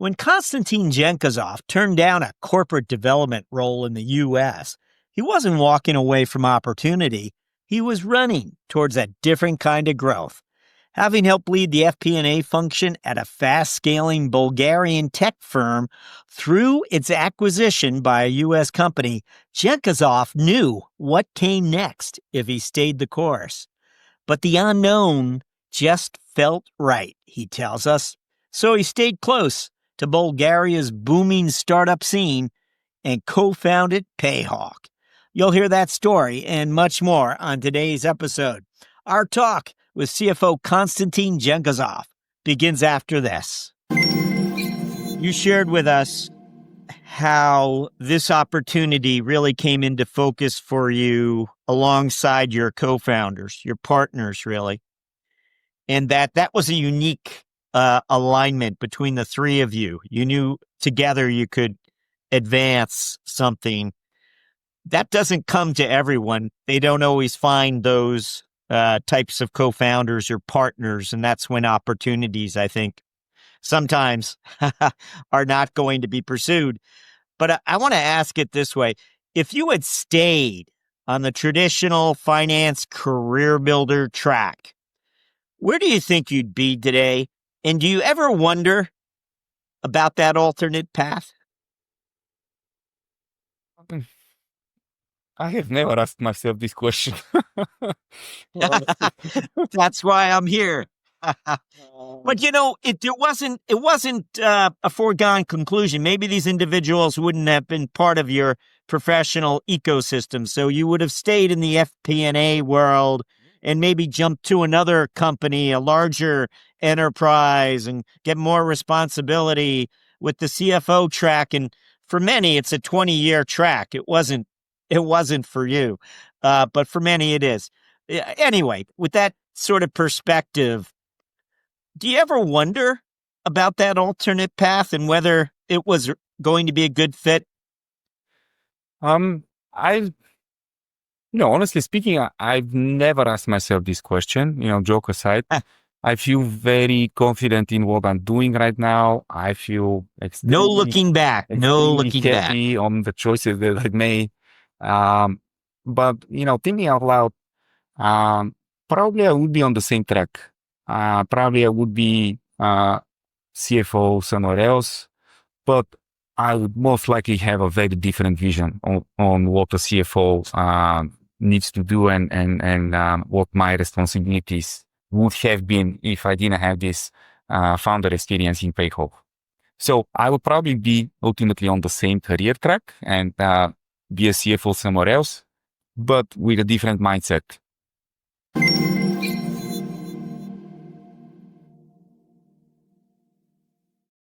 When Konstantin Dzhengozov turned down a corporate development role in the U.S., he wasn't walking away from opportunity. He was running towards a different kind of growth. Having helped lead the FP&A function at a fast-scaling Bulgarian tech firm through its acquisition by a U.S. company, Dzhengozov knew what came next if he stayed the course. But the unknown just felt right, he tells us. So he stayed close to Bulgaria's booming startup scene and co-founded Payhawk. You'll hear that story and much more on today's episode. Our talk with CFO Konstantin Dzhengozov begins after this. You shared with us how this opportunity really came into focus for you alongside your co-founders, your partners, really, and that was a unique alignment between the three of you. You knew together you could advance something. That doesn't come to everyone. They don't always find those types of co-founders or partners, and that's when opportunities, I think, sometimes are not going to be pursued. But I want to ask it this way. If you had stayed on the traditional finance career builder track, where do you think you'd be today? And do you ever wonder about that alternate path? I have never asked myself this question. That's why I'm here. But it wasn't a foregone conclusion. Maybe these individuals wouldn't have been part of your professional ecosystem. So you would have stayed in the FP&A world and maybe jumped to another company, a larger enterprise, and get more responsibility with the CFO track. And for many, it's a 20-year track. It wasn't for you, but for many it is. Anyway, with that sort of perspective, do you ever wonder about that alternate path and whether it was going to be a good fit? Honestly speaking, I've never asked myself this question, joke aside. I feel very confident in what I'm doing right now. I feel no looking back happy on the choices that I made. But thinking out loud, probably I would be on the same track. Probably I would be CFO somewhere else, but I would most likely have a very different vision on what a CFO needs to do and what my responsibilities would have been if I didn't have this founder experience in Payhawk. So I would probably be ultimately on the same career track and be a CFO somewhere else, but with a different mindset.